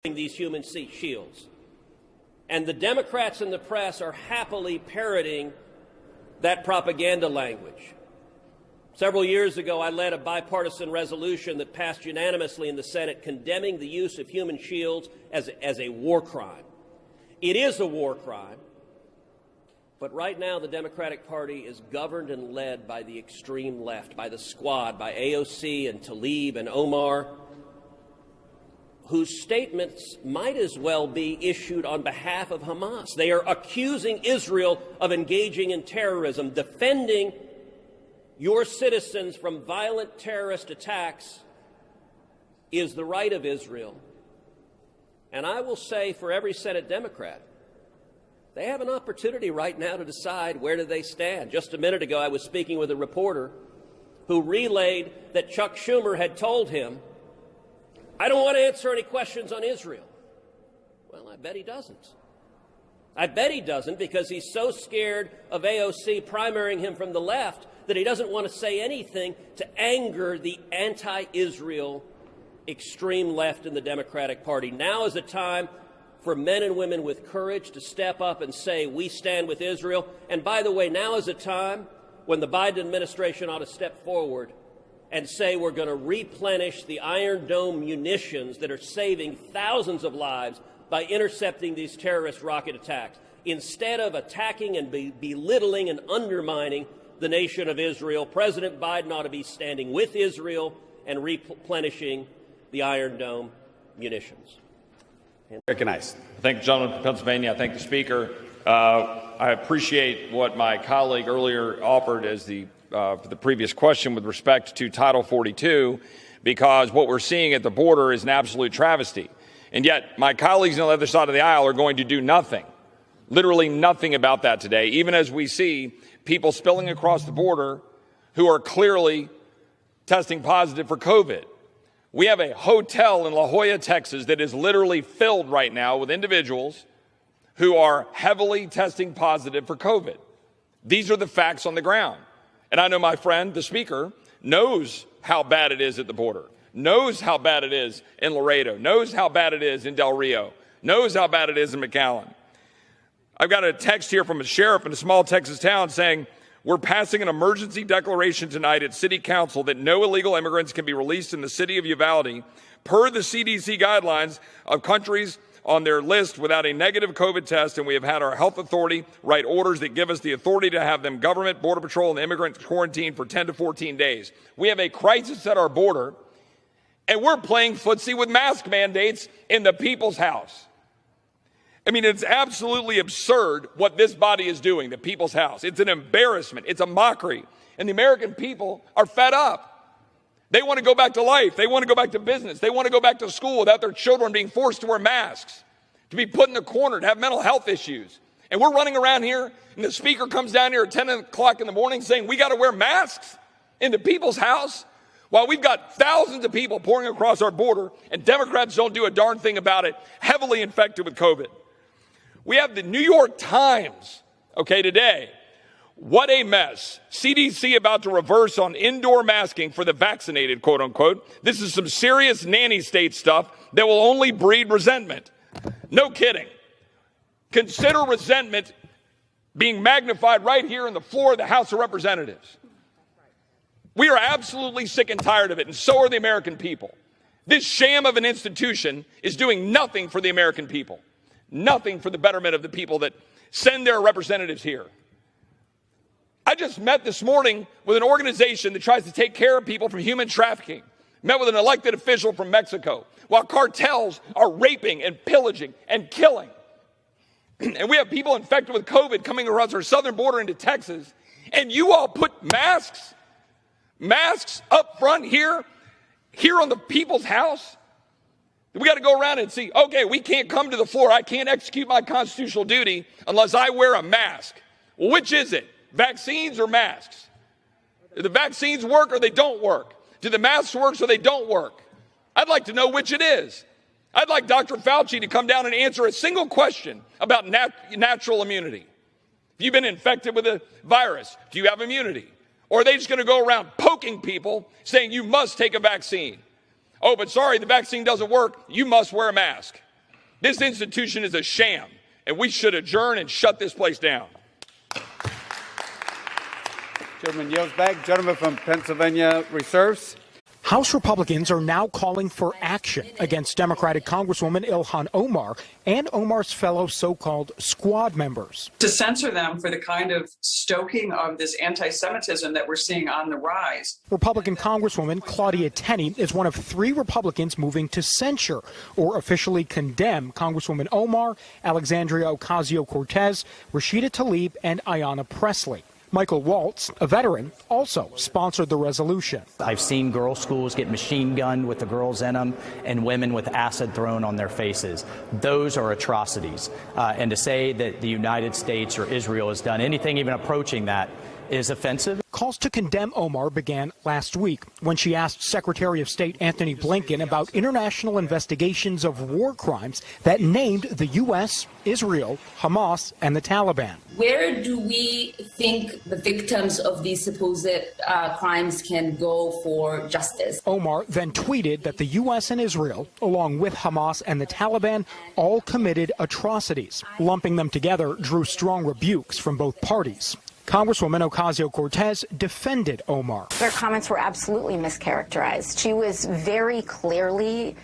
these human shields. And the Democrats and the press are happily parroting that propaganda language. Several years ago, I led a bipartisan resolution that passed unanimously in the Senate condemning the use of human shields as a war crime. It is a war crime, but right now the Democratic Party is governed and led by the extreme left, by the Squad, by AOC and Tlaib and Omar, whose statements might as well be issued on behalf of Hamas. They are accusing Israel of engaging in terrorism. Defending your citizens from violent terrorist attacks is the right of Israel. And I will say for every Senate Democrat, they have an opportunity right now to decide where do they stand. Just a minute ago, I was speaking with a reporter who relayed that Chuck Schumer had told him, "I don't want to answer any questions on Israel." Well, I bet he doesn't. I bet he doesn't, because he's so scared of AOC primarying him from the left that he doesn't want to say anything to anger the anti-Israel extreme left in the Democratic Party. Now is a time for men and women with courage to step up and say, we stand with Israel. And by the way, now is a time when the Biden administration ought to step forward and say we're going to replenish the Iron Dome munitions that are saving thousands of lives by intercepting these terrorist rocket attacks. Instead of attacking and belittling and undermining the nation of Israel, President Biden ought to be standing with Israel and replenishing the Iron Dome munitions. Recognized. I thank the gentleman from Pennsylvania. I thank the Speaker. I appreciate what my colleague earlier offered as for the previous question with respect to Title 42, because what we're seeing at the border is an absolute travesty. And yet my colleagues on the other side of the aisle are going to do nothing, literally nothing about that today, even as we see people spilling across the border who are clearly testing positive for COVID. We have a hotel in La Jolla, Texas, that is literally filled right now with individuals who are heavily testing positive for COVID. These are the facts on the ground. And I know my friend, the Speaker, knows how bad it is at the border, knows how bad it is in Laredo, knows how bad it is in Del Rio, knows how bad it is in McAllen. I've got a text here from a sheriff in a small Texas town saying, "We're passing an emergency declaration tonight at City Council that no illegal immigrants can be released in the city of Uvalde per the CDC guidelines of countries on their list without a negative COVID test, and we have had our health authority write orders that give us the authority to have them government, Border Patrol, and immigrant quarantine for 10 to 14 days. We have a crisis at our border, and we're playing footsie with mask mandates in the people's house." I mean, it's absolutely absurd what this body is doing, the people's house. It's an embarrassment. It's a mockery. And the American people are fed up. They want to go back to life. They want to go back to business. They want to go back to school without their children being forced to wear masks, to be put in the corner, to have mental health issues. And we're running around here, and the Speaker comes down here at 10 o'clock in the morning saying we got to wear masks in the people's house, while we've got thousands of people pouring across our border, and Democrats don't do a darn thing about it, heavily infected with COVID. We have the New York Times, today. What a mess. CDC about to reverse on indoor masking for the vaccinated, quote unquote. This is some serious nanny state stuff that will only breed resentment. No kidding. Consider resentment being magnified right here on the floor of the House of Representatives. We are absolutely sick and tired of it, and so are the American people. This sham of an institution is doing nothing for the American people. Nothing for the betterment of the people that send their representatives here. I just met this morning with an organization that tries to take care of people from human trafficking. Met with an elected official from Mexico, while cartels are raping and pillaging and killing. And we have people infected with COVID coming across our southern border into Texas, and you all put masks up front here on the people's house. We got to go around and see, okay, we can't come to the floor. I can't execute my constitutional duty unless I wear a mask. Well, which is it? Vaccines or masks? Do the vaccines work or they don't work? Do the masks work or they don't work? I'd like to know which it is. I'd like Dr. Fauci to come down and answer a single question about natural immunity. If you've been infected with a virus, do you have immunity? Or are they just going to go around poking people saying you must take a vaccine? Oh, but sorry, the vaccine doesn't work. You must wear a mask. This institution is a sham, and we should adjourn and shut this place down. Chairman yields back. Gentleman from Pennsylvania reserves. House Republicans are now calling for action against Democratic Congresswoman Illhan Omar and Omar's fellow so-called squad members. To censor them for the kind of stoking of this anti-Semitism that we're seeing on the rise. Republican Congresswoman Claudia Tenney is one of 3 Republicans moving to censure or officially condemn Congresswoman Omar, Alexandria Ocasio-Cortez, Rashida Tlaib, and Ayanna Pressley. Michael Waltz, a veteran, also sponsored the resolution. I've seen girls' schools get machine gunned with the girls in them and women with acid thrown on their faces. Those are atrocities. And to say that the United States or Israel has done anything even approaching that is offensive. Calls to condemn Omar began last week when she asked Secretary of State Antony Blinken about international investigations of war crimes that named the U.S., Israel, Hamas, and the Taliban. Where do we think the victims of these supposed crimes can go for justice? Omar then tweeted that the U.S. and Israel, along with Hamas and the Taliban, all committed atrocities. Lumping them together drew strong rebukes from both parties. Congresswoman Ocasio-Cortez defended Omar. Their comments were absolutely mischaracterized. She was very clearly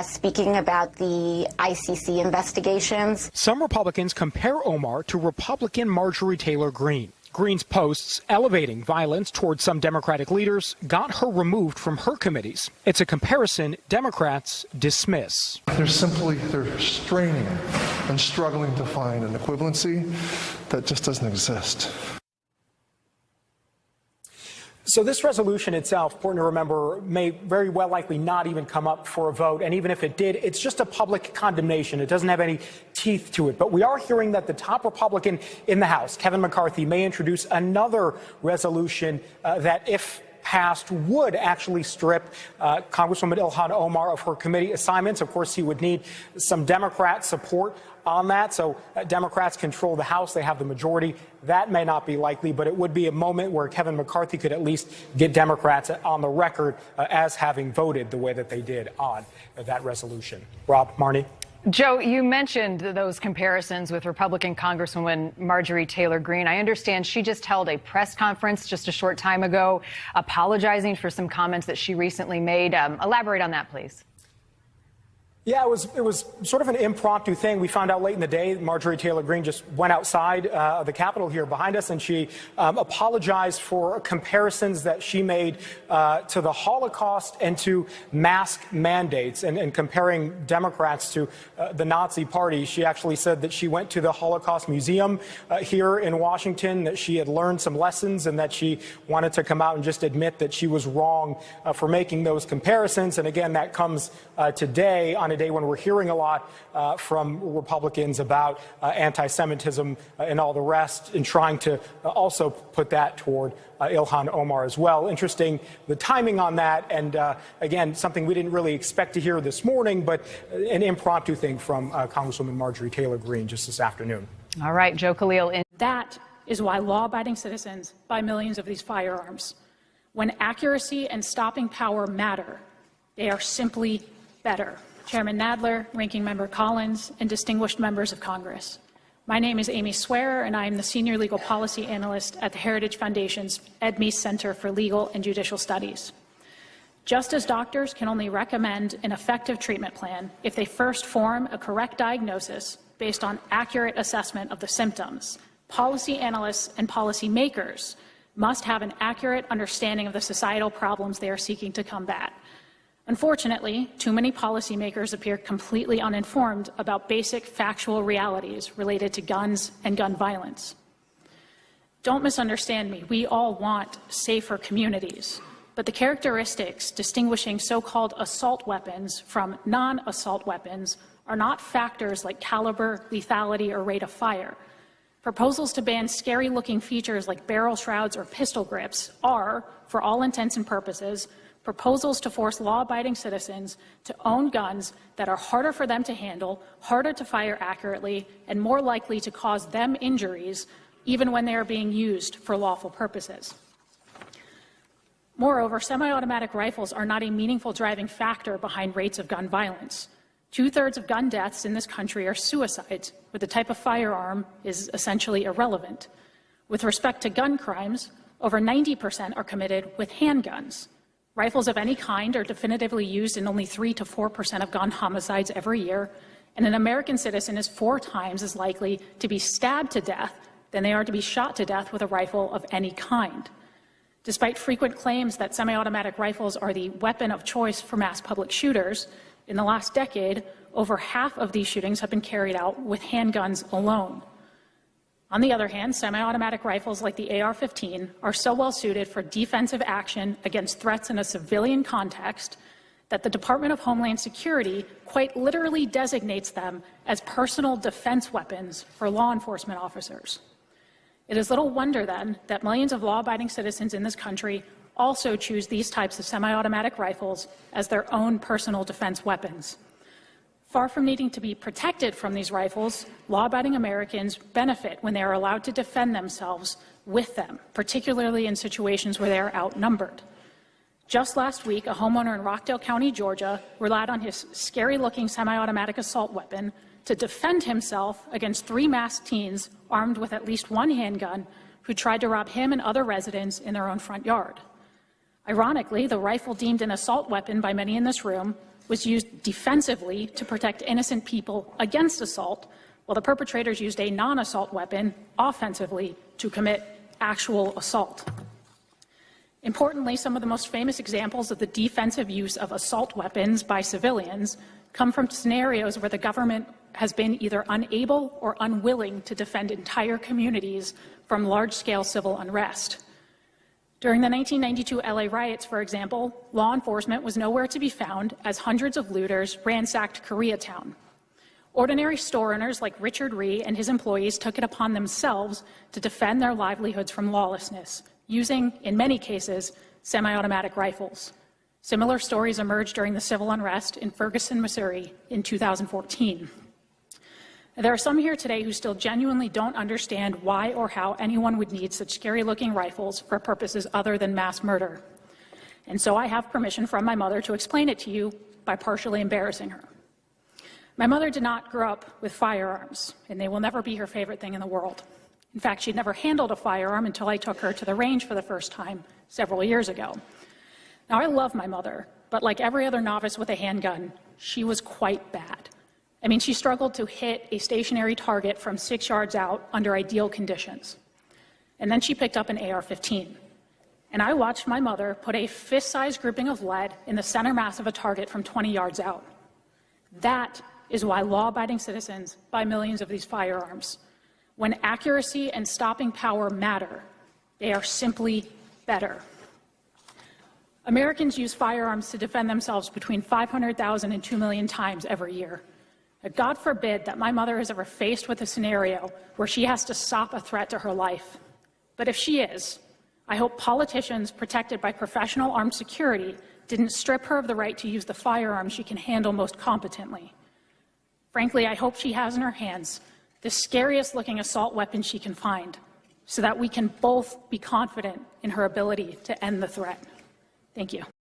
speaking about the ICC investigations. Some Republicans compare Omar to Republican Marjorie Taylor Greene. Greene's posts elevating violence towards some Democratic leaders got her removed from her committees. It's a comparison Democrats dismiss. They're straining and struggling to find an equivalency that just doesn't exist. So this resolution itself, important to remember, may very well likely not even come up for a vote. And even if it did, it's just a public condemnation. It doesn't have any teeth to it. But we are hearing that the top Republican in the House, Kevin McCarthy, may introduce another resolution that, if passed, would actually strip Congresswoman Illhan Omar of her committee assignments. Of course, he would need some Democrat support on that. So Democrats control the House. They have the majority. That may not be likely, but it would be a moment where Kevin McCarthy could at least get Democrats on the record as having voted the way that they did on that resolution. Rob, Marnie? Joe, you mentioned those comparisons with Republican Congresswoman Marjorie Taylor Greene. I understand she just held a press conference just a short time ago, apologizing for some comments that she recently made. Elaborate on that, please. Yeah, it was sort of an impromptu thing. We found out late in the day Marjorie Taylor Greene just went outside the Capitol here behind us, and she apologized for comparisons that she made to the Holocaust and to mask mandates, and comparing Democrats to the Nazi Party. She actually said that she went to the Holocaust Museum here in Washington, that she had learned some lessons, and that she wanted to come out and just admit that she was wrong for making those comparisons. And again, that comes today on a day when we're hearing a lot from Republicans about anti-Semitism and all the rest, and trying to also put that toward Illhan Omar as well. Interesting, the timing on that, and again, something we didn't really expect to hear this morning, but an impromptu thing from Congresswoman Marjorie Taylor Greene just this afternoon. All right, Joe Khalil. That is why law-abiding citizens buy millions of these firearms. When accuracy and stopping power matter, they are simply better. Chairman Nadler, Ranking Member Collins, and distinguished members of Congress. My name is Amy Swearer, and I am the Senior Legal Policy Analyst at the Heritage Foundation's Ed Meese Center for Legal and Judicial Studies. Just as doctors can only recommend an effective treatment plan if they first form a correct diagnosis based on accurate assessment of the symptoms, policy analysts and policy makers must have an accurate understanding of the societal problems they are seeking to combat. Unfortunately, too many policymakers appear completely uninformed about basic factual realities related to guns and gun violence. Don't misunderstand me. We all want safer communities, but the characteristics distinguishing so-called assault weapons from non-assault weapons are not factors like caliber, lethality, or rate of fire. Proposals to ban scary-looking features like barrel shrouds or pistol grips are, for all intents and purposes, proposals to force law-abiding citizens to own guns that are harder for them to handle, harder to fire accurately, and more likely to cause them injuries, even when they are being used for lawful purposes. Moreover, semi-automatic rifles are not a meaningful driving factor behind rates of gun violence. 2/3 of gun deaths in this country are suicides, where the type of firearm is essentially irrelevant. With respect to gun crimes, over 90% are committed with handguns. Rifles of any kind are definitively used in only 3 to 4% of gun homicides every year, and an American citizen is 4 times as likely to be stabbed to death than they are to be shot to death with a rifle of any kind. Despite frequent claims that semi-automatic rifles are the weapon of choice for mass public shooters, in the last decade, over half of these shootings have been carried out with handguns alone. On the other hand, semi-automatic rifles like the AR-15 are so well suited for defensive action against threats in a civilian context that the Department of Homeland Security quite literally designates them as personal defense weapons for law enforcement officers. It is little wonder, then, that millions of law-abiding citizens in this country also choose these types of semi-automatic rifles as their own personal defense weapons. Far from needing to be protected from these rifles, law-abiding Americans benefit when they are allowed to defend themselves with them, particularly in situations where they are outnumbered. Just last week, a homeowner in Rockdale County, Georgia, relied on his scary-looking semi-automatic assault weapon to defend himself against 3 masked teens armed with at least 1 handgun who tried to rob him and other residents in their own front yard. Ironically, the rifle deemed an assault weapon by many in this room was used defensively to protect innocent people against assault, while the perpetrators used a non-assault weapon offensively to commit actual assault. Importantly, some of the most famous examples of the defensive use of assault weapons by civilians come from scenarios where the government has been either unable or unwilling to defend entire communities from large-scale civil unrest. During the 1992 LA riots, for example, law enforcement was nowhere to be found as hundreds of looters ransacked Koreatown. Ordinary store owners like Richard Ree and his employees took it upon themselves to defend their livelihoods from lawlessness, using, in many cases, semi-automatic rifles. Similar stories emerged during the civil unrest in Ferguson, Missouri in 2014. There are some here today who still genuinely don't understand why or how anyone would need such scary-looking rifles for purposes other than mass murder. And so I have permission from my mother to explain it to you by partially embarrassing her. My mother did not grow up with firearms, and they will never be her favorite thing in the world. In fact, she'd never handled a firearm until I took her to the range for the first time several years ago. Now, I love my mother, but like every other novice with a handgun, she was quite bad. I mean, she struggled to hit a stationary target from 6 yards out under ideal conditions. And then she picked up an AR-15. And I watched my mother put a fist-sized grouping of lead in the center mass of a target from 20 yards out. That is why law-abiding citizens buy millions of these firearms. When accuracy and stopping power matter, they are simply better. Americans use firearms to defend themselves between 500,000 and 2 million times every year. God forbid that my mother is ever faced with a scenario where she has to stop a threat to her life. But if she is, I hope politicians protected by professional armed security didn't strip her of the right to use the firearm she can handle most competently. Frankly, I hope she has in her hands the scariest-looking assault weapon she can find, so that we can both be confident in her ability to end the threat. Thank you.